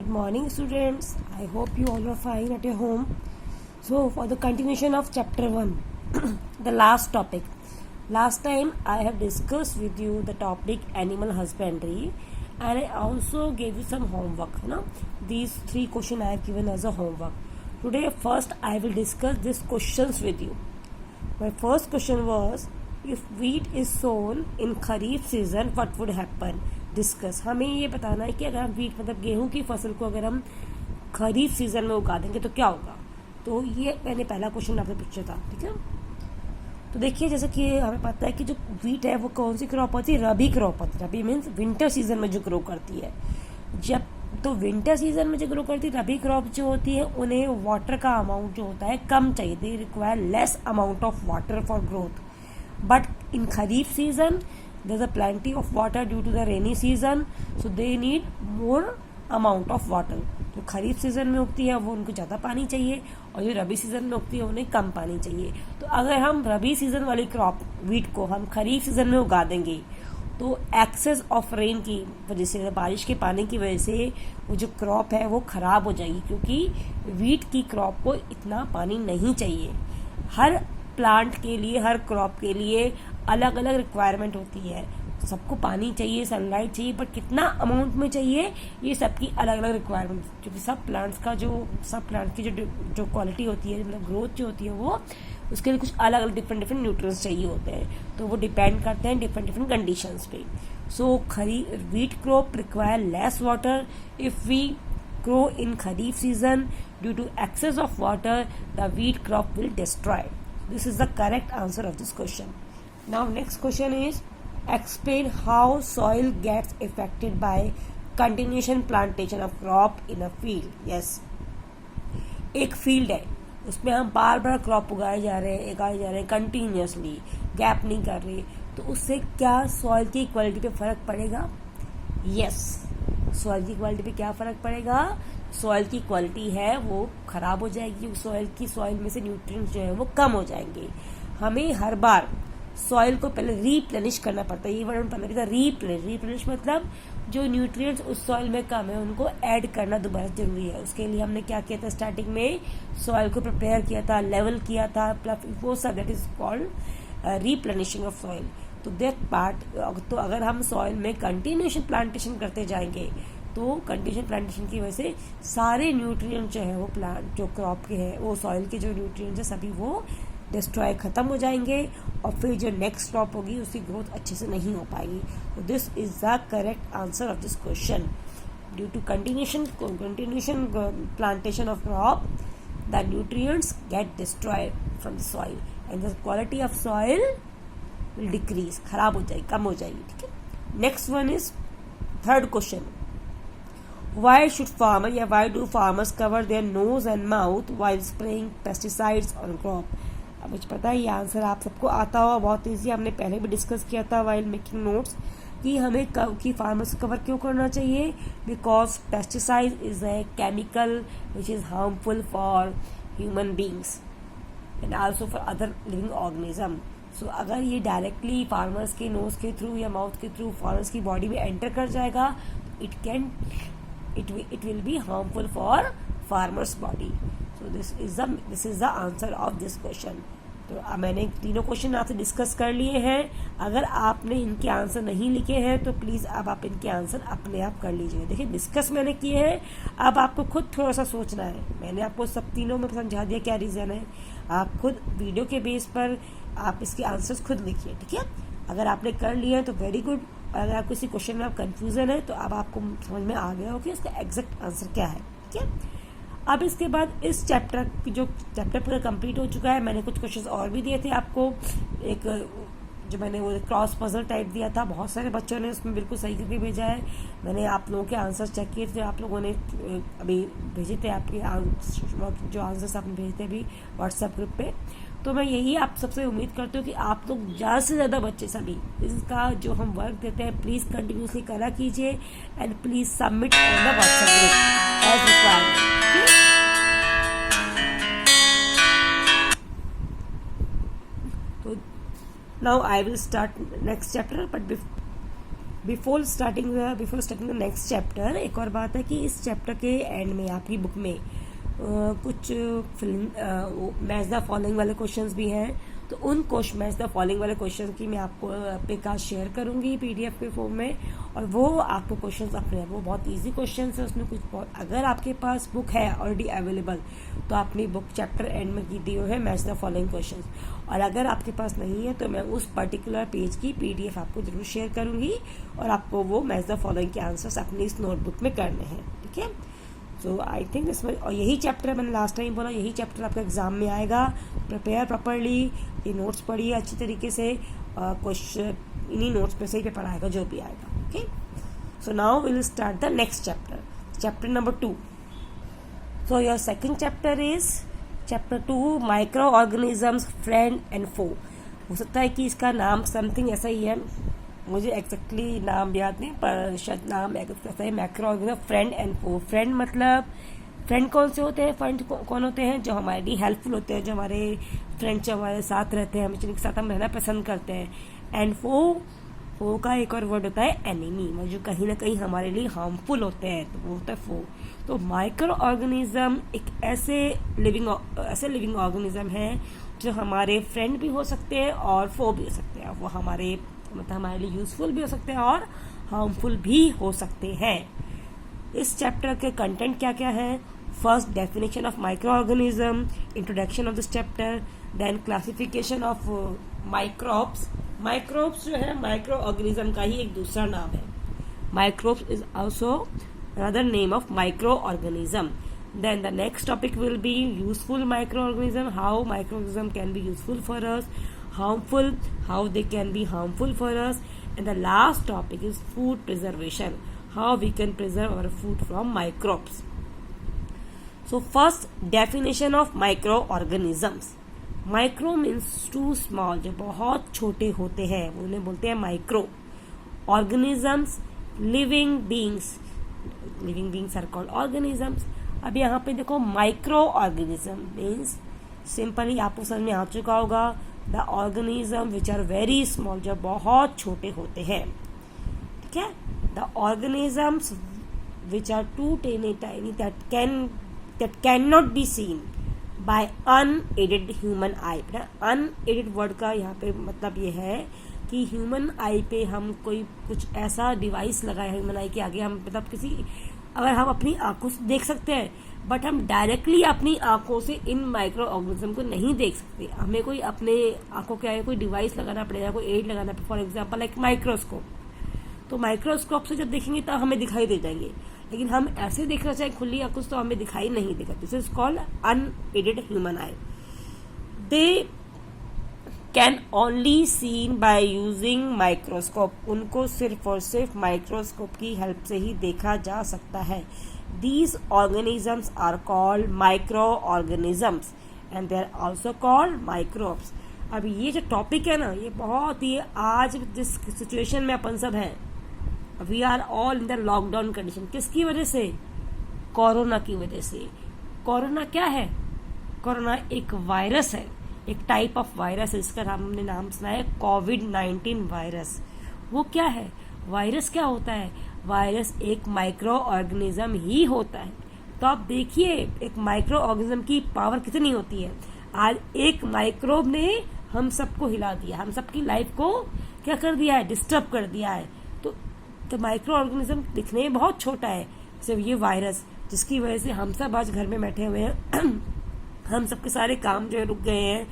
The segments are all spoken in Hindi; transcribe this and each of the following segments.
Good morning, students. I hope you all are fine at your home. So, for the continuation of chapter 1, the last topic. Last time I have discussed with you the topic animal husbandry, and I also gave you some homework. These 3 questions I have given as a homework. Today, first I will discuss these questions with you. My first question was, if wheat is sown in Kharif season, what would happen? Discuss. हमें ये बताना है कि अगर हम वीट मतलब गेहूं की फसल को अगर हम खरीफ सीजन में उगा देंगे तो क्या होगा. तो ये मैंने पहला क्वेश्चन आपसे पूछा था. ठीक है, तो देखिए जैसे कि हमें पता है कि जो वीट है वो कौन सी क्रॉप होती है, रबी क्रॉप होती है. रबी मीन्स विंटर सीजन में जो ग्रो करती है. जब तो विंटर सीजन में जो ग्रो करती है रबी क्रॉप जो होती है उन्हें वाटर का अमाउंट जो होता है कम चाहिए. They require less amount of water for growth. But in kharif season there's a plenty of water due to the rainy season, so they need more amount of water. जो खरीफ सीजन में उगती है वो उनको ज़्यादा पानी चाहिए और जो रबी सीजन में उगती है उन्हें कम पानी चाहिए. तो अगर हम रबी सीजन वाली क्रॉप वीट को हम खरीफ सीजन में उगा देंगे तो एक्सेस ऑफ रेन की वजह से, बारिश के पानी की वजह से वो जो क्रॉप है वो खराब हो जाएगी, क्योंकि वीट की क्रॉप को इतना पानी नहीं चाहिए. हर प्लांट के लिए, हर क्रॉप के लिए अलग अलग रिक्वायरमेंट होती है. सबको पानी चाहिए, सनलाइट चाहिए, बट कितना अमाउंट में चाहिए ये सबकी अलग अलग रिक्वायरमेंट. क्योंकि सब प्लांट्स की जो क्वालिटी होती है, मतलब ग्रोथ जो होती है वो उसके लिए कुछ अलग अलग डिफरेंट न्यूट्रिएंट्स चाहिए होते हैं. तो वो डिपेंड करते हैं डिफरेंट कंडीशंस पे. So wheat crop require less water. If we grow in kharif season, due to excess of water the wheat crop will destroy. This is the correct answer of this question. Now next question is, explain how soil gets affected by continuation plantation of crop in a field. Yes, एक फील्ड है उसमें हम बार बार क्रॉप उगाए जा रहे हैं कंटिन्यूसली, गैप नहीं कर रहे, तो उससे क्या सॉइल की क्वालिटी पे फर्क पड़ेगा? यस, सॉइल की क्वालिटी पे क्या फर्क पड़ेगा? सॉइल की क्वालिटी है वो खराब हो जाएगी. सॉइल में से न्यूट्रिएंट्स जो है वो कम हो जाएंगे. हमें हर बार सॉइल को पहले रीप्लेनिश करना पड़ता है. ये वर्ड पहले था रीप्लेनिश मतलब जो न्यूट्रिएंट्स उस सॉइल में कम है उनको ऐड करना दोबारा जरूरी है. उसके लिए हमने क्या किया था, स्टार्टिंग में सॉइल को प्रिपेयर किया था, लेवल किया था, वो सब that is called replenishing of soil. तो दैट पार्ट, तो अगर हम सॉइल में कंटिन्यूएशन प्लांटेशन करते जाएंगे तो कंटिन्यूएशन प्लांटेशन की वजह से सारे न्यूट्रिएंट जो है वो प्लांट जो क्रॉप के हैं वो सॉइल के जो न्यूट्रिएंट्स है सभी वो डिस्ट्रॉय खत्म हो जाएंगे और फिर जो नेक्स्ट क्रॉप होगी उसकी ग्रोथ अच्छे से नहीं हो पाएगी. तो this is the correct answer of this question. Due to continuation plantation of crop the nutrients get destroyed from the soil and the quality of soil will decrease, खराब हो जाएगी, कम हो जाएगी. ठीक है, next one is third question. Why should farmer या why do farmers cover their nose and mouth while spraying pesticides on crop? अब मुझे पता है ये आंसर आप सबको आता हुआ, बहुत ईजी, हमने पहले भी डिस्कस किया था वाइल मेकिंग नोट्स कि हमें कि फार्मर्स कवर क्यों करना चाहिए. Because pesticide is a chemical which is harmful for human beings and also for other living organism. So अगर ये डायरेक्टली फार्मर्स के नोज के थ्रू या माउथ के थ्रू फार्मर्स की बॉडी में एंटर कर जाएगा, it will be harmful for farmers body. So this is the answer of this question. तो मैंने तीनों क्वेश्चन आपसे डिस्कस कर लिए हैं. अगर आपने इनके आंसर नहीं लिखे हैं तो प्लीज अब आप इनके आंसर अपने आप कर लीजिए. देखिए डिस्कस मैंने किए हैं, अब आपको खुद थोड़ा सा सोचना है. मैंने आपको सब तीनों में समझा दिया क्या रीजन है. आप खुद वीडियो के बेस पर आप इसके आंसर्स खुद लिखिए. ठीक है, अगर आपने कर लिए हैं तो वेरी गुड. अगर आप किसी क्वेश्चन में आप कंफ्यूजन है तो अब आपको समझ में आ गया हो कि इसका एग्जैक्ट आंसर क्या है. ठीक है, अब इसके बाद इस चैप्टर पूरा कंप्लीट हो चुका है. मैंने कुछ क्वेश्चंस और भी दिए थे आपको. एक जो मैंने वो क्रॉस पजल टाइप दिया था, बहुत सारे बच्चों ने उसमें बिल्कुल सही करके भेजा है. मैंने आप लोगों के आंसर्स चेक किए थे, आप लोगों ने अभी भेजे थे आपके जो आंसर्स आपने भेजे थे अभी व्हाट्सएप ग्रुप पे. तो मैं यही आप सबसे उम्मीद करती हूँ कि आप लोग ज़्यादा से ज़्यादा बच्चे सभी इसका जो हम वर्क देते हैं प्लीज़ कंटिन्यूसली करा कीजिए and please submit on the WhatsApp group as required. तो now I will start next chapter, but before starting the next chapter, एक और बात है कि इस चैप्टर के एंड में आपकी बुक में कुछ मैच द फॉलोइंग वाले क्वेश्चंस भी हैं, तो उन मैच द फॉलोइंग वाले क्वेश्चन की मैं आपको पिक आज शेयर करूंगी पीडीएफ के फॉर्म में, और वो आपको क्वेश्चंस अपने वो बहुत इजी क्वेश्चंस है, उसमें कुछ अगर आपके पास बुक है ऑलरेडी अवेलेबल तो अपनी बुक चैप्टर एंड में की दी हुई है मैच द फॉलोइंग क्वेश्चंस, और अगर आपके पास नहीं है तो मैं उस पर्टिकुलर पेज की पीडीएफ आपको जरूर शेयर करूंगी और आपको वो मैच द फॉलोइंग के आंसर्स अपनी इस नोटबुक में करने हैं, ठीक है। सो आई थिंक इसमें, और यही चैप्टर मैंने लास्ट टाइम बोला, यही चैप्टर आपका एग्जाम में आएगा। प्रिपेयर प्रॉपरली, ये नोट्स पढ़िए अच्छी तरीके से, क्वेश्चन इन्हीं नोट्स पे से ही पेपर आएगा जो भी आएगा, okay. So now will start the next chapter number 2। So your second chapter is chapter 2, microorganisms friend and foe. हो सकता है कि इसका नाम समथिंग ऐसा ही है, मुझे एक्जैक्टली नाम याद नहीं, पर शायद नाम ऐसा है, microorganism friend and foe. Friend मतलब फ्रेंड कौन से होते हैं, फ्रेंड कौन होते हैं, जो हमारे लिए हेल्पफुल होते हैं, जो हमारे फ्रेंड जो हमारे साथ रहते हैं, जिनके साथ हम रहना पसंद करते हैं। एंड फो का एक और वर्ड होता है एनिमी, जो कहीं ना कहीं हमारे लिए हार्मफुल होते हैं, तो वो होता है फो। तो माइक्रो ऑर्गेनिज्म एक ऐसे लिविंग ऑर्गेनिज्म है जो हमारे फ्रेंड भी हो सकते हैं और फो भी हो सकते हैं। वो हमारे लिए यूजफुल भी हो सकते हैं और हार्मफुल भी हो सकते हैं। इस चैप्टर के कंटेंट क्या क्या है? First, definition of microorganism, introduction of this chapter, then classification of microbes. Microbes जो है माइक्रो ऑर्गेनिज्म का ही एक दूसरा नाम है। Microbes is also another name of micro organism. Then the next topic will be useful microorganism, how microorganism can be useful for us, harmful, how they can be harmful for us, and the last topic is food preservation, how we can preserve our food from microbes. So first, definition of microorganisms. Micro means too small, जो बहुत छोटे होते हैं उन्हें बोलते हैं micro. Organisms, living beings are called organisms. अब यहाँ पे देखो, माइक्रो ऑर्गेनिज्म मीन्स सिंपली आपको समझ में आ चुका होगा, the organism which are very small, जो बहुत छोटे होते हैं, ठीक है। The organisms which are too teeny tiny that can not be seen by unaided human eye. Unaided word का यहाँ पे मतलब ये है कि ह्यूमन आई पे हम कोई कुछ ऐसा डिवाइस लगाए ह्यूमन आई के आगे, हम मतलब अगर हम अपनी आंखों से देख सकते हैं, बट हम डायरेक्टली अपनी आंखों से इन माइक्रो ऑर्गेनिज्म को नहीं देख सकते। हमें कोई अपने आंखों के आगे कोई डिवाइस लगाना पड़ेगा, कोई एड लगाना पड़ेगा, फॉर एग्जांपल लाइक माइक्रोस्कोप। तो माइक्रोस्कोप से जब देखेंगे तब हमें दिखाई दे जाएंगे, लेकिन हम ऐसे देखना चाहे खुली आंखों से तो हमें दिखाई नहीं देगा। This is called unaided human I. They can only seen by using microscope. उनको सिर्फ और सिर्फ माइक्रोस्कोप की हेल्प से ही देखा जा सकता है। These organisms are called microorganisms and they are also called microbes. अब ये जो टॉपिक है ना, ये बहुत ही आज जिस सिचुएशन में अपन सब हैं, we are all in the lockdown condition. किसकी वजह से? कोरोना की वजह से। कोरोना क्या है? कोरोना एक वायरस है, एक टाइप ऑफ वायरस है, इसका हमने नाम सुना है कोविड-19 वायरस। वो क्या है? वायरस क्या होता है? वायरस एक माइक्रो ऑर्गेनिज्म ही होता है। तो आप देखिए एक माइक्रो ऑर्गेनिज्म की पावर कितनी होती है। आज एक माइक्रोब ने हम सबको हिला दिया, हम सबकी लाइफ को क्या कर दिया है? डिस्टर्ब कर दिया है। तो माइक्रो ऑर्गेनिज्म दिखने में बहुत छोटा है, सिर्फ ये वायरस, जिसकी वजह से हम सब आज घर में बैठे हुए हैं। हम सबके सारे काम जो है रुक गए हैं,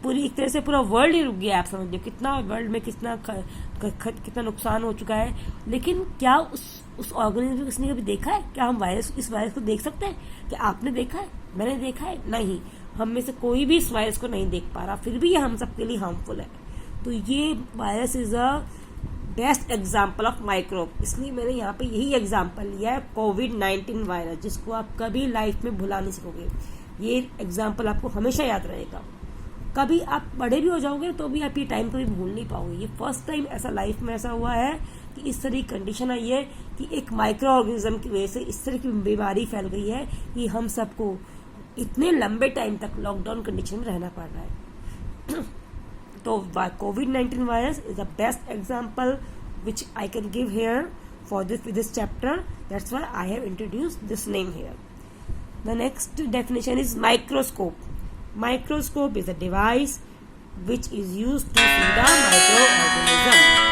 पूरी एक तरह से पूरा वर्ल्ड ही रुक गया है। आप समझ लो कितना वर्ल्ड में कितना नुकसान हो चुका है। लेकिन क्या उस ऑर्गेनिज्म को किसने कभी देखा है? क्या हम इस वायरस को देख सकते हैं? क्या आपने देखा है? मैंने देखा है? नहीं, हम में से कोई भी इस वायरस को नहीं देख पा रहा, फिर भी ये हम सबके लिए हार्मफुल है। तो ये virus is a best example of microbe, इसलिए मैंने यहाँ पे यही एग्जाम्पल लिया है, कोविड-19 वायरस, जिसको आप कभी लाइफ में भुला नहीं सकोगे। ये एग्जाम्पल आपको हमेशा याद रहेगा। कभी आप बड़े भी हो जाओगे तो भी आप ये टाइम कभी भूल नहीं पाओगे। ये फर्स्ट टाइम ऐसा लाइफ में ऐसा हुआ है कि इस तरह की कंडीशन आई है कि एक माइक्रो ऑर्गेनिज्म की वजह से इस तरह की बीमारी फैल गई है कि हम सबको इतने लंबे टाइम तक लॉकडाउन कंडीशन में रहना पड़ रहा है। तो कोविड-19 virus is the best example which I can give here for this chapter. That's why I have introduced this name here. The next definition is microscope. Microscope is a device which is used to see the microorganism.